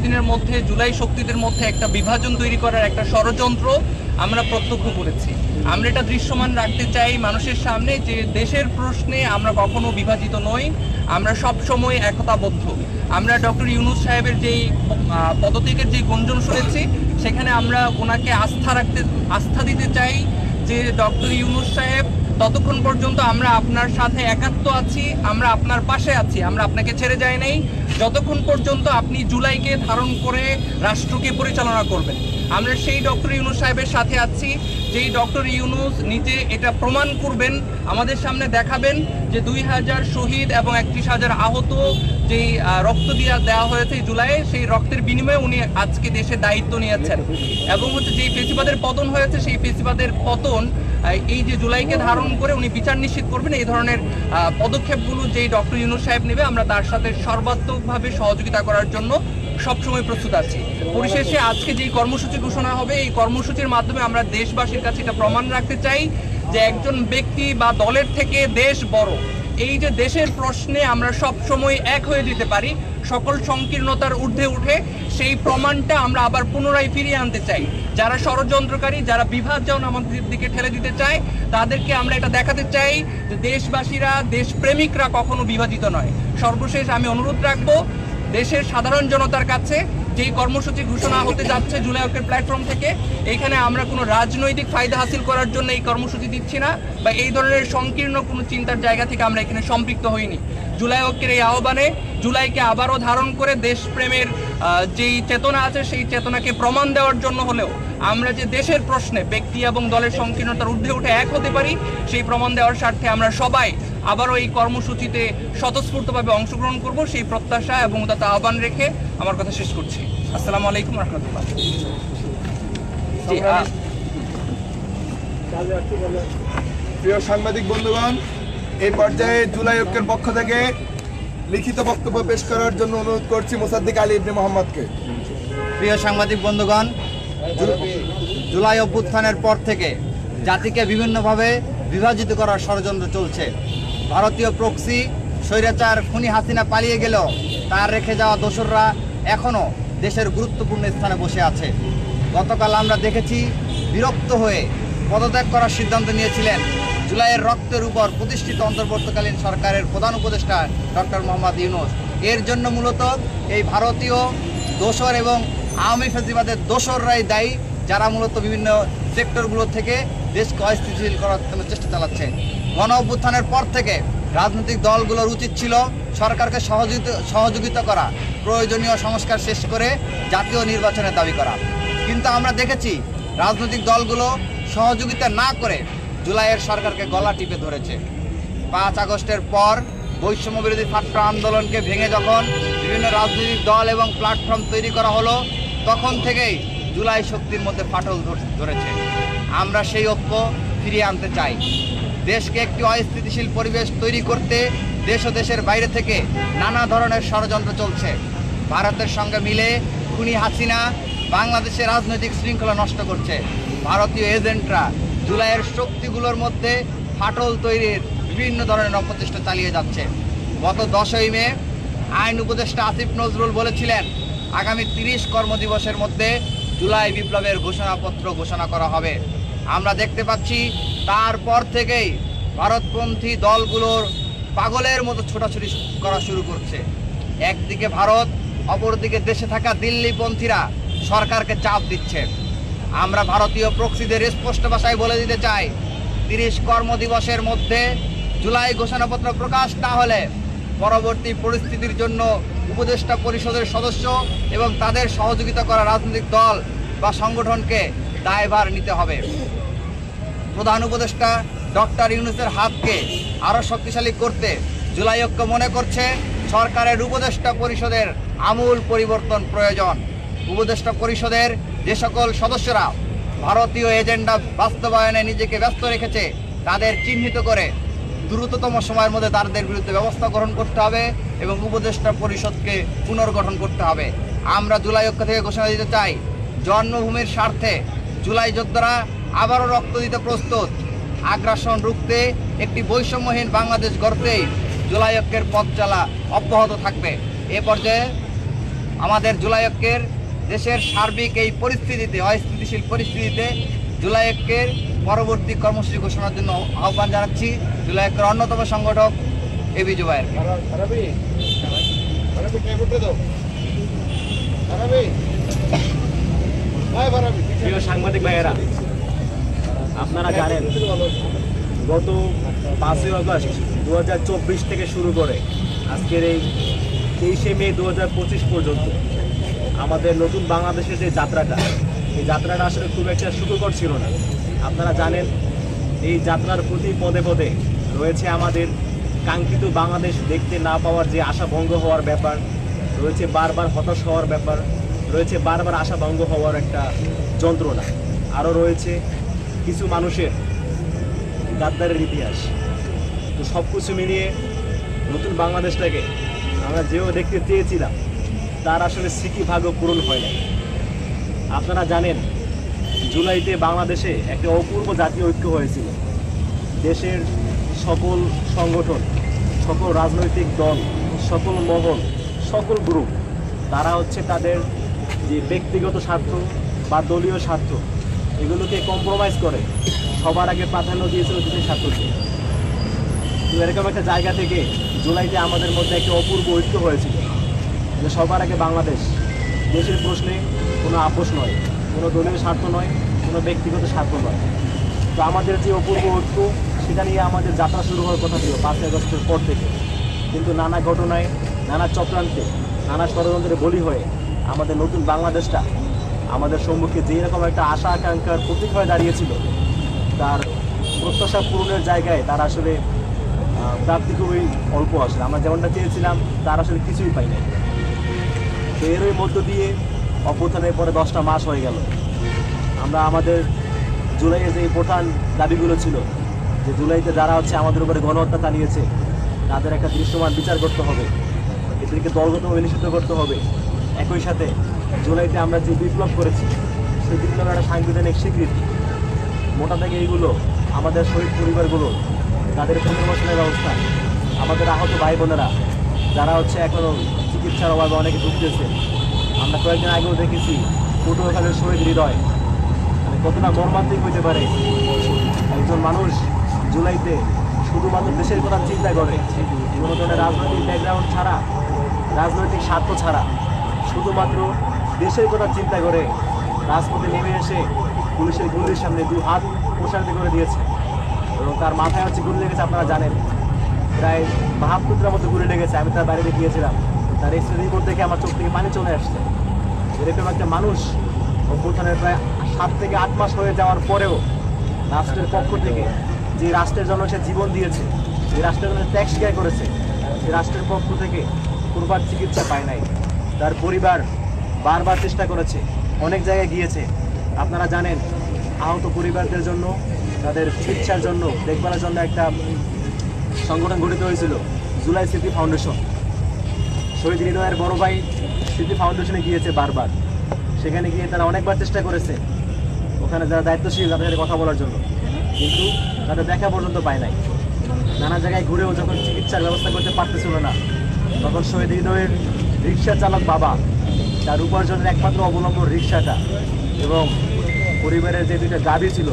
কিছুদিনের মধ্যে জুলাই শক্তিদের মধ্যে একটা বিভাজন তৈরি করার একটা ষড়যন্ত্র আমরা প্রত্যক্ষ করেছি। আমরা এটা দৃশ্যমান রাখতে চাই মানুষের সামনে যে দেশের প্রশ্নে আমরা কখনো বিভাজিত নই, আমরা সব সময় একতাবদ্ধ। আমরা ডক্টর ইউনূস সাহেবের যেই পদত্যাগের যে গুঞ্জন শুনেছি, সেখানে আমরা ওনাকে আস্থা দিতে চাই যে ডক্টর ইউনূস সাহেব, ততক্ষণ পর্যন্ত আমরা আপনার সাথে একাত্ম আছি, আমরা আপনার পাশে আছি, আমরা আপনাকে ছেড়ে যাই নাই যতক্ষণ পর্যন্ত আপনি জুলাইকে ধারণ করে রাষ্ট্রকে পরিচালনা করবেন। আমরা সেই ডক্টর ইউনূস সাহেবের সাথে আছি, যেই ডক্টর ইউনূস নিজে এটা প্রমাণ করবেন, আমাদের সামনে দেখাবেন যে 2000 শহীদ এবং 31,000 আহত যেই রক্ত দেওয়া হয়েছে জুলাইয়ে, সেই রক্তের বিনিময়ে উনি আজকে দেশের দায়িত্ব নিয়েছেন। এবং যেই ফেসিবাদের পতন হয়েছে, সেই ফেসিবাদের পতন এই যে জুলাইকে ধারণ করে উনি বিচার নিশ্চিত করবেন, এই ধরনের পদক্ষেপগুলো যেই ডক্টর ইউনূস সাহেব নেবে, আমরা তার সাথে সর্বাত্মকভাবে সহযোগিতা করার জন্য সবসময় প্রস্তুত আছি। পরিশেষে আজকে যেই কর্মসূচি ঘোষণা হবে, এই কর্মসূচির মাধ্যমে আমরা দেশবাসীর কাছে এটা প্রমাণ রাখতে চাই যে একজন ব্যক্তি বা দলের থেকে দেশ বড়। এই যে দেশের প্রশ্নে আমরা সব সময় এক হয়ে যেতে পারি, সকল সংকীর্ণতার ঊর্ধ্বে উঠে, সেই প্রমাণটা আমরা আবার পুনরায় ফিরিয়ে আনতে চাই। যারা ষড়যন্ত্রকারী, যারা বিভাজন আমাদের দিকে ঠেলে দিতে চায়, তাদেরকে আমরা এটা দেখাতে চাই যে দেশবাসীরা, দেশপ্রেমিকরা কখনো বিভাজিত নয়। সর্বশেষ আমি অনুরোধ রাখবো দেশের সাধারণ জনতার কাছে, যেই কর্মসূচি ঘোষণা হতে যাচ্ছে জুলাই ঐক্যের প্ল্যাটফর্ম থেকে, এইখানে আমরা কোনো রাজনৈতিক ফায়দা হাসিল করার জন্য এই কর্মসূচি দিচ্ছি না, বা এই ধরনের সংকীর্ণ কোনো চিন্তার জায়গা থেকে আমরা এখানে সম্পৃক্ত হইনি। জুলাই ঐক্যের এই আহ্বানে জুলাইকে আবারও ধারণ করে দেশপ্রেমের যেই চেতনা আছে, সেই চেতনাকে প্রমাণ দেওয়ার জন্য হলেও আমরা যে দেশের প্রশ্নে ব্যক্তি এবং দলের সংকীর্ণতার ঊর্ধ্বে উঠে এক হতে পারি, সেই প্রমাণ দেওয়ার স্বার্থে আমরা সবাই আবারও এই কর্মসূচিতে স্বতঃস্ফূর্তভাবে অংশগ্রহণ করব, সেই প্রত্যাশা এবং তাতে আহ্বান রেখে আমার কথা শেষ করছি। আসসালামু আলাইকুম রহমতুল্লাহ। প্রিয় সাংবাদিক বন্ধুগণ, এই পর্যায়ে জুলাই ঐক্যের পক্ষ থেকে লিখিত বক্তব্য পেশ করার জন্য অনুরোধ করছি মোসাদ্দিক আলী ইবনে মোহাম্মদকে। প্রিয় সাংবাদিক বন্ধুগণ, জুলাই অভ্যুত্থানের পর থেকে জাতিকে বিভিন্নভাবে বিভাজিত করার ষড়যন্ত্র চলছে। ভারতীয় প্রক্সি স্বৈরাচার খুনি হাসিনা পালিয়ে গেলেও তার রেখে যাওয়া দোসররা এখনও দেশের গুরুত্বপূর্ণ স্থানে বসে আছে। গতকাল আমরা দেখেছি বিরক্ত হয়ে পদত্যাগ করার সিদ্ধান্ত নিয়েছিলেন জুলাইয়ের রক্তের উপর প্রতিষ্ঠিত অন্তর্বর্তীকালীন সরকারের প্রধান উপদেষ্টা ডক্টর মোহাম্মদ ইউনূস। এর জন্য মূলত এই ভারতীয় দোসর এবং আওয়ামী ফ্যাসিবাদের দোসররাই দায়ী, যারা মূলত বিভিন্ন সেক্টরগুলো থেকে দেশকে অস্থিতিশীল করার জন্য চেষ্টা চালাচ্ছে। গণ অভ্যুত্থানের পর থেকে রাজনৈতিক দলগুলোর উচিত ছিল সরকারকে সহযোগিতা করা, প্রয়োজনীয় সংস্কার শেষ করে জাতীয় নির্বাচনের দাবি করা। কিন্তু আমরা দেখেছি রাজনৈতিক দলগুলো সহযোগিতা না করে জুলাইয়ের সরকারকে গলা টিপে ধরেছে। 5 আগস্টের পর বৈষম্য বিরোধী ছাত্র আন্দোলনকে ভেঙে যখন বিভিন্ন রাজনৈতিক দল এবং প্ল্যাটফর্ম তৈরি করা হলো, তখন থেকেই জুলাই শক্তির মধ্যে ফাটল ধরেছে। আমরা সেই ঐক্য ফিরিয়ে আনতে চাই। দেশকে একটি অস্থিতিশীল পরিবেশ তৈরি করতে দেশ ও দেশের বাইরে থেকে নানা ধরনের ষড়যন্ত্র চলছে। ভারতের সঙ্গে মিলে খুনি হাসিনা বাংলাদেশের রাজনৈতিক শৃঙ্খলা নষ্ট করছে। ভারতীয় এজেন্টরা জুলাইয়ের শক্তিগুলোর মধ্যে ফাটল তৈরির বিভিন্ন ধরনের অপচেষ্টা চালিয়ে যাচ্ছে। গত 10ই মে আইন উপদেষ্টা আসিফ নজরুল বলেছিলেন আগামী 30 কর্মদিবসের মধ্যে জুলাই বিপ্লবের ঘোষণাপত্র ঘোষণা করা হবে। আমরা দেখতে পাচ্ছি তারপর থেকেই ভারতপন্থী দলগুলোর পাগলের মতো ছোটাছুটি করা শুরু করছে। একদিকে ভারত, অপরদিকে দেশে থাকা দিল্লিপন্থীরা সরকারকে চাপ দিচ্ছে। আমরা ভারতীয় প্রক্সিদের স্পষ্ট ভাষায় বলে দিতে চাই, 30 কর্মদিবসের মধ্যে জুলাই ঘোষণাপত্র প্রকাশ না হলে পরবর্তী পরিস্থিতির জন্য উপদেষ্টা পরিষদের সদস্য এবং তাদের সহযোগিতা করা রাজনৈতিক দল বা সংগঠনকে দায়ভার নিতে হবে। প্রধান উপদেষ্টা ডক্টর ইউনূসের হাতকে আরও শক্তিশালী করতে জুলাই ঐক্য মনে করছে সরকারের উপদেষ্টা পরিষদের আমূল পরিবর্তন প্রয়োজন। উপদেষ্টা পরিষদের যে সকল সদস্যরা ভারতীয় এজেন্ডা বাস্তবায়নে নিজেকে ব্যস্ত রেখেছে, তাদের চিহ্নিত করে দ্রুততম সময়ের মধ্যে তাদের বিরুদ্ধে ব্যবস্থা গ্রহণ করতে হবে এবং উপদেষ্টা পরিষদকে পুনর্গঠন করতে হবে। আমরা জুলাই ঐক্য থেকে ঘোষণা দিতে চাই, জন্মভূমির স্বার্থে জুলাই যোদ্ধারা আবারও রক্ত দিতে প্রস্তুত। আগ্রাসন রুখতে একটি বৈষম্যহীন বাংলাদেশ গড়তেই জুলাই ঐক্যের পথ চলা অব্যাহত থাকবে। এ পর্যায়ে আমাদের জুলাই ঐক্যের দেশের সার্বিক এই পরিস্থিতিতে, অস্থিতিশীল পরিস্থিতিতে জুলাই ঐক্যের পরবর্তী কর্মসূচি ঘোষণার জন্য আহ্বান জানাচ্ছি জুলাই ঐক্যের অন্যতম সংগঠক এবি জুবায়ের। প্রিয় সাংবাদিক ভাইয়েরা, আপনারা জানেন গত 5ই আগস্ট 2024 থেকে শুরু করে আজকের এই 23শে মে 2025 পর্যন্ত আমাদের নতুন বাংলাদেশের যে যাত্রাটা, এই যাত্রাটা আসলে খুব একটা সুখকর ছিল না। আপনারা জানেন এই যাত্রার প্রতি পদে পদে রয়েছে আমাদের কাঙ্ক্ষিত বাংলাদেশ দেখতে না পাওয়ার যে আশা ভঙ্গ হওয়ার ব্যাপার, রয়েছে বারবার হতাশ হওয়ার ব্যাপার, রয়েছে বারবার আশা ভঙ্গ হওয়ার একটা যন্ত্রণা, আরও রয়েছে কিছু মানুষের গাদ্দারের ইতিহাস। তো সব কিছু মিলিয়ে নতুন বাংলাদেশটাকে আমরা যেও দেখতে চেয়েছিলাম তার আসলে স্মৃতি ভাগ্য পূরণ হয় না। আপনারা জানেন জুলাইতে বাংলাদেশে একটা অপূর্ব জাতীয় ঐক্য হয়েছিল। দেশের সকল সংগঠন, সকল রাজনৈতিক দল, সকল মহল, সকল গ্রুপ, তারা হচ্ছে তাদের যে ব্যক্তিগত স্বার্থ বা দলীয় স্বার্থ এগুলোকে কম্প্রোমাইজ করে সবার আগে প্রাধান্য দিয়েছিল দেশের স্বার্থকে। তো এরকম একটা জায়গা থেকে জুলাইতে আমাদের মধ্যে একটা অপূর্ব ঐক্য হয়েছিল যে সবার আগে বাংলাদেশ, দেশের প্রশ্নে কোনো আপোষ নয়, কোনো দলীয় স্বার্থ নয়, কোনো ব্যক্তিগত স্বার্থ নয়। তো আমাদের যে অপূর্ব ঐক্য সেটা নিয়ে আমাদের যাত্রা শুরু হওয়ার কথা ছিল 5ই আগস্টের পর থেকে, কিন্তু নানা ঘটনায়, নানা চক্রান্তে, নানা ষড়যন্ত্রের বলি হয়ে আমাদের নতুন বাংলাদেশটা আমাদের সম্মুখে যে রকম একটা আশা আকাঙ্ক্ষার প্রতীক হয়ে দাঁড়িয়েছিল তার প্রত্যাশা পূরণের জায়গায় তার আসলে প্রাপ্তি খুবই অল্প আসলে। আমরা যেমনটা চেয়েছিলাম তার আসলে কিছুই পাই নাই। তো এরই মধ্য দিয়ে অভ্যুত্থানের পরে 10টা মাস হয়ে গেল। আমরা আমাদের জুলাইয়ের যে প্রধান দাবিগুলো ছিল যে জুলাইতে যারা হচ্ছে আমাদের উপরে গণহত্যা চালিয়েছে তাদের একটা দৃশ্যমান বিচার করতে হবে, এদেরকে দলগতভাবে নিষিদ্ধ করতে হবে। একই সাথে জুলাইতে আমরা যে বিপ্লব করেছি সেই বিপ্লবের একটা সাংবিধানিক স্বীকৃতি, মোটা থেকে এইগুলো আমাদের শহীদ পরিবারগুলো, তাদের পুনর্বাসনের ব্যবস্থা, আমাদের আহত ভাই বোনেরা যারা হচ্ছে এখনও চিকিৎসার অভাবে অনেকে ভুগতেছে। আমরা কয়েকদিন আগেও দেখেছি পটুয়াখালীর শহীদ হৃদয়, মানে কতটা মর্মান্তিক হইতে পারে একজন মানুষ জুলাইতে শুধুমাত্র দেশের কথা চিন্তা করে, কোনো ধরনের রাজনৈতিক ব্যাকগ্রাউন্ড ছাড়া, রাজনৈতিক স্বার্থ ছাড়া, শুধুমাত্র দেশের কথা চিন্তা করে রাজপথে নেমে এসে পুলিশের গুলির সামনে 2 হাত প্রসারিত করে দিয়েছে এবং তার মাথায় হচ্ছে গুলি লেগেছে। আপনারা জানেন প্রায় 72টার মতো গুলি লেগেছে। আমি তার বাড়িতে গিয়েছিলাম, তার এক্সরে রিপোর্ট দেখে আমার চোখ থেকে পানি চলে আসছে। এরকম একটা মানুষ অভ্যুত্থানের প্রায় 7 থেকে 8 মাস হয়ে যাওয়ার পরেও রাষ্ট্রের পক্ষ থেকে, যে রাষ্ট্রের জন্য সে জীবন দিয়েছে, যে রাষ্ট্রের জন্য ত্যাগ স্বীকার করেছে, সে রাষ্ট্রের পক্ষ থেকে কোনোবার চিকিৎসা পায় নাই। তার পরিবার বারবার চেষ্টা করেছে, অনেক জায়গায় গিয়েছে। আপনারা জানেন আহত পরিবারদের জন্য, তাদের চিকিৎসার জন্য, দেখভালের জন্য একটা সংগঠন গঠিত হয়েছিল জুলাই স্মৃতি ফাউন্ডেশন। শহীদ হৃদয়ের বড় ভাই স্মৃতি ফাউন্ডেশনে গিয়েছে বারবার, সেখানে গিয়ে তারা অনেকবার চেষ্টা করেছে ওখানে যারা দায়িত্বশীল তাদের সাথে কথা বলার জন্য, কিন্তু তাদের দেখা পর্যন্ত পায় নাই। নানা জায়গায় ঘুরেও যখন চিকিৎসার ব্যবস্থা করতে পারতেছিল না, তখন শহীদ হৃদয়ের রিক্সা চালক বাবা, তার উপার্জনের একমাত্র অবলম্বন রিক্সাটা এবং পরিবারের যে 2টা গাভী ছিল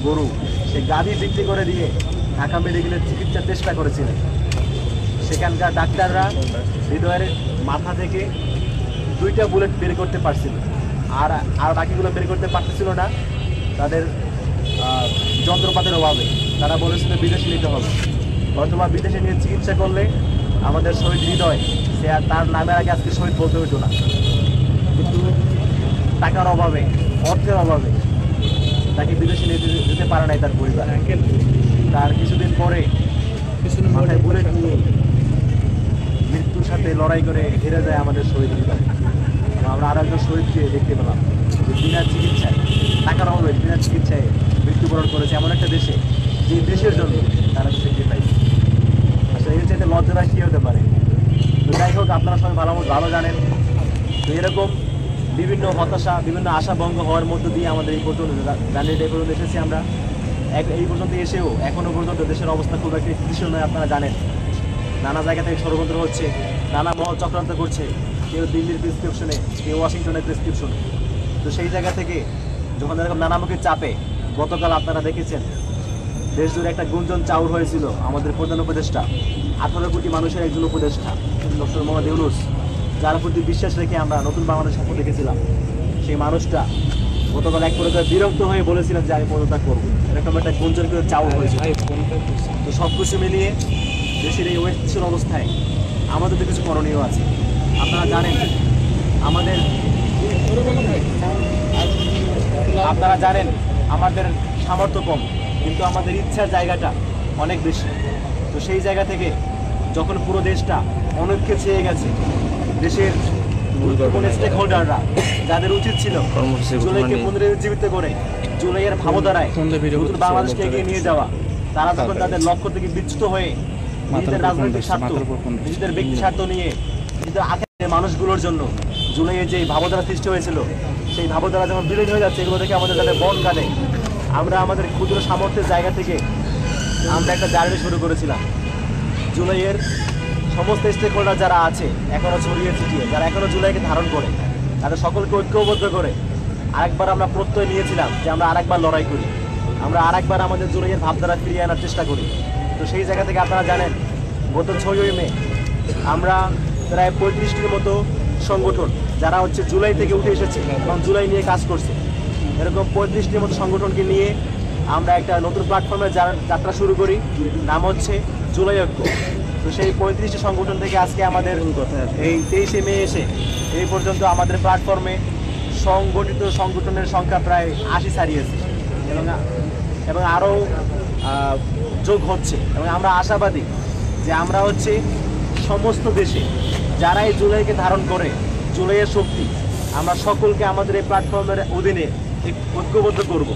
গরু, সেই গাভী বিক্রি করে দিয়ে ঢাকা মেডিকেলের চিকিৎসার চেষ্টা করেছিলেন। সেখানকার ডাক্তাররা হৃদয়ের মাথা থেকে 2টা বুলেট বের করতে পারছিল, আর বাকিগুলো বের করতে পারতেছিল না তাদের যন্ত্রপাতির অভাবে। তারা বলেছিল বিদেশে নিতে হবে, অথবা বিদেশে নিয়ে চিকিৎসা করলে আমাদের শহীদ হৃদয়, সে আর তার নামের আগে আজকে শহীদ বলতে হতো না। কিন্তু টাকার অভাবে, অর্থের অভাবে তাকে বিদেশে নিয়ে যেতে পারে নাই তার পরিবার। তার কিছুদিন পরে মাথায় বুলেট নিয়ে মৃত্যুর সাথে লড়াই করে হেরে যায় আমাদের শহীদ হৃদয়। আমরা আর একজন শহীদকে দেখতে পেলাম যে বিনা চিকিৎসায়, টাকার অভাবে বিনা চিকিৎসায় মৃত্যুবরণ করেছে এমন একটা দেশে, যে দেশের জন্য তারা স্যাক্রিফাইস। আসলে এর চাইতে লজ্জা কী হতে পারে? তো যাই হোক, আপনারা সবাই ভালো জানেন। তো এরকম বিভিন্ন হতাশা, বিভিন্ন আশা ভঙ্গ হওয়ার মধ্য দিয়ে আমাদের এই পর্যন্ত জার্নিটা এই পর্যন্ত এসেছি আমরা। এই পর্যন্ত এসেও এখনও পর্যন্ত দেশের অবস্থা খুব একটা স্থিতিশীল নয়। আপনারা জানেন নানা জায়গা থেকে ষড়যন্ত্র হচ্ছে, নানা মহল চক্রান্ত করছে, কেউ দিল্লির প্রেসক্রিপশনে, কেউ ওয়াশিংটনের প্রেসক্রিপশনে। তো সেই জায়গা থেকে যখন এরকম নানামুখী চাপে গতকাল আপনারা দেখেছেন দেশ জুড়ে একটা গুঞ্জন চাউর হয়েছিল আমাদের প্রধান উপদেষ্টা, 18 কোটি মানুষের একজন উপদেষ্টা ডক্টর মোহাম্মদ ইউনূস, যার প্রতি বিশ্বাস রেখে আমরা নতুন বাংলাদেশ স্বপ্ন দেখেছিলাম। সেই মানুষটা গতকাল এক পর্যায়ে বিরক্ত হয়ে বলেছিলেন যে আমি পদত্যাগ করবো, এরকম একটা গুঞ্জন করে চাউর হয়েছিল। তো সব কিছু মিলিয়ে দেশের এই অস্থিতিশীল অবস্থায় আমাদের তো কিছু করণীয় আছে। আপনারা জানেন আমাদের সামর্থ্য কম, কিন্তু আমাদের ইচ্ছার জায়গাটা অনেক বেশি। তো সেই জায়গা থেকে যখন পুরো দেশটা অনেককে ছেয়ে গেছে, দেশের গুরুত্বপূর্ণ স্টেক হোল্ডাররা যাদের উচিত ছিল জুলাইকে পুনরুজ্জীবিত করে জুলাইয়ের ভাবধারায় নতুন বাংলাদেশকে এগিয়ে নিয়ে যাওয়া, তারা যখন তাদের লক্ষ্য থেকে বিচ্যুত হয়ে নিজেদের রাজনৈতিক স্বার্থ, নিজেদের ব্যক্তি স্বার্থ নিয়ে নিজেদের আখের মানুষগুলোর জন্য জুলাইয়ের যে ভাবধারা সৃষ্টি হয়েছিল, সেই ভাবধারা যখন বিলীন হয়ে যাচ্ছে, এগুলো থেকে আমাদের যাদের বন কাটে, আমরা আমাদের ক্ষুদ্র সামর্থ্যের জায়গা থেকে আমরা একটা জার্নি শুরু করেছিলাম। জুলাইয়ের সমস্ত স্টেক হোল্ডার যারা আছে এখনও ছড়িয়ে ছিটিয়ে, যারা এখনও জুলাইকে ধারণ করে, তাদের সকলকে ঐক্যবদ্ধ করে আরেকবার আমরা প্রত্যয় নিয়েছিলাম যে আমরা আরেকবার লড়াই করি, আমরা আরেকবার আমাদের জুলাইয়ের ভাবধারা ফিরিয়ে আনার চেষ্টা করি। তো সেই জায়গা থেকে আপনারা জানেন গত 6ই মে আমরা প্রায় 35টির মতো সংগঠন যারা হচ্ছে জুলাই থেকে উঠে এসেছে এবং জুলাই নিয়ে কাজ করছে, এরকম 35টির মতো সংগঠনকে নিয়ে আমরা একটা নতুন প্ল্যাটফর্মে যাত্রা শুরু করি, নাম হচ্ছে জুলাই ঐক্য। তো সেই 35টি সংগঠন থেকে আজকে আমাদের এই 23শে মে এসে এই পর্যন্ত আমাদের প্ল্যাটফর্মে সংগঠিত সংগঠনের সংখ্যা প্রায় 80 ছাড়িয়েছে এবং আরও যোগ হচ্ছে। এবং আমরা আশাবাদী যে আমরা হচ্ছে সমস্ত দেশে যারা এই জুলাইকে ধারণ করে, জুলাইয়ের শক্তি, আমরা সকলকে আমাদের এই প্ল্যাটফর্মের অধীনে ঐক্যবদ্ধ করব।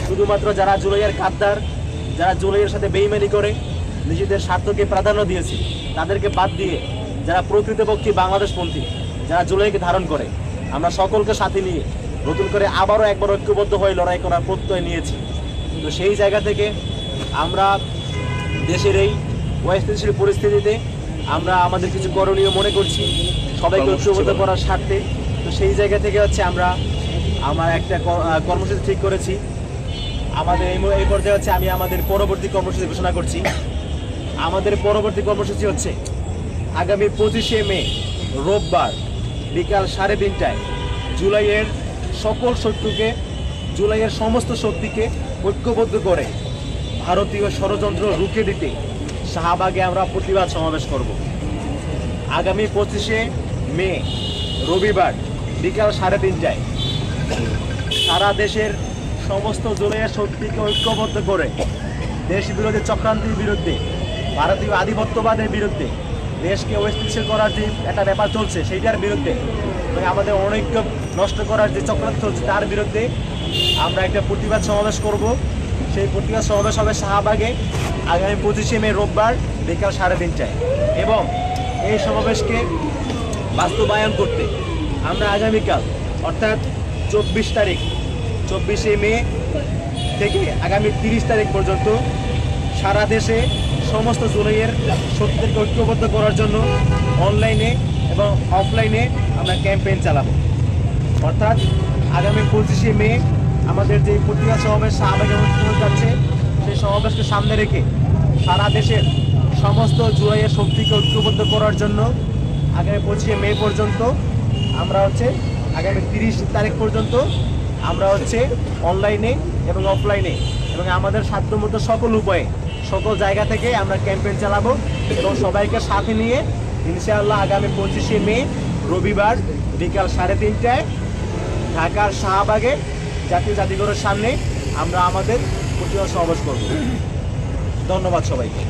শুধুমাত্র যারা জুলাইয়ের গাদ্দার, যারা জুলাইয়ের সাথে বেইমানি করে নিজেদের স্বার্থকে প্রাধান্য দিয়েছে, তাদেরকে বাদ দিয়ে যারা প্রকৃতপক্ষে বাংলাদেশপন্থী, যারা জুলাইকে ধারণ করে, আমরা সকলকে সাথে নিয়ে নতুন করে আবারও একবার ঐক্যবদ্ধ হয়ে লড়াই করার প্রত্যয় নিয়েছি। তো সেই জায়গা থেকে আমরা দেশের এই অস্থিতিশীল পরিস্থিতিতে আমরা আমাদের কিছু করণীয় মনে করছি সবাইকে ঐক্যবদ্ধ করার স্বার্থে। তো সেই জায়গা থেকে হচ্ছে আমার একটা কর্মসূচি ঠিক করেছি। আমাদের এই পর্যায়ে হচ্ছে আমি আমাদের পরবর্তী কর্মসূচি ঘোষণা করছি। আমাদের পরবর্তী কর্মসূচি হচ্ছে আগামী 25শে মে রোববার বিকাল 3:30টায় জুলাইয়ের সকল শত্রুকে, জুলাইয়ের সমস্ত শক্তিকে ঐক্যবদ্ধ করে ভারতীয় ষড়যন্ত্র রুখে দিতে শাহবাগে আমরা প্রতিবাদ সমাবেশ করব। আগামী 25শে মে রবিবার বিকাল 3:30টায় সারা দেশের সমস্ত জুলাইয়ের শক্তিকে ঐক্যবদ্ধ করে দেশ বিরোধী চক্রান্তের বিরুদ্ধে, ভারতীয় আধিপত্যবাদের বিরুদ্ধে, দেশকে অস্থিতিশীল করার যে একটা ব্যাপার চলছে সেইটার বিরুদ্ধে এবং আমাদের অনৈক্য নষ্ট করার যে চক্রান্ত চলছে তার বিরুদ্ধে আমরা একটা প্রতিবাদ সমাবেশ করব। সেই প্রতিবাদ সমাবেশ হবে শাহবাগে আগামী 25শে মে রোববার বিকাল 3:30টায়। এবং এই সমাবেশকে বাস্তবায়ন করতে আমরা আগামীকাল অর্থাৎ 24শে মে থেকে আগামী 30 তারিখ পর্যন্ত সারা দেশে সমস্ত জুলাইয়ের শক্তিদেরকে ঐক্যবদ্ধ করার জন্য অনলাইনে এবং অফলাইনে আমরা ক্যাম্পেইন চালাবো। অর্থাৎ আগামী 25শে মে আমাদের যে প্রতিবাদ সমাবেশ শাহবাগে অনুষ্ঠিত যাচ্ছে, সেই সমাবেশকে সামনে রেখে সারা দেশের সমস্ত জুলাইয়ের শক্তিকে ঐক্যবদ্ধ করার জন্য আগামী 25শে মে পর্যন্ত আমরা হচ্ছে আগামী 30 তারিখ পর্যন্ত আমরা হচ্ছে অনলাইনে এবং অফলাইনে এবং আমাদের সাধ্যমতো সকল উপায়ে সকল জায়গা থেকে আমরা ক্যাম্পেইন চালাবো এবং সবাইকে সাথে নিয়ে ইনশাআল্লাহ আগামী 25শে মে রবিবার বিকাল 3:30টায় ঢাকার শাহবাগে জাতীয় জাদুঘরের সামনে আমরা আমাদের প্রতিবাদ সমাবেশ করব। ধন্যবাদ সবাইকে।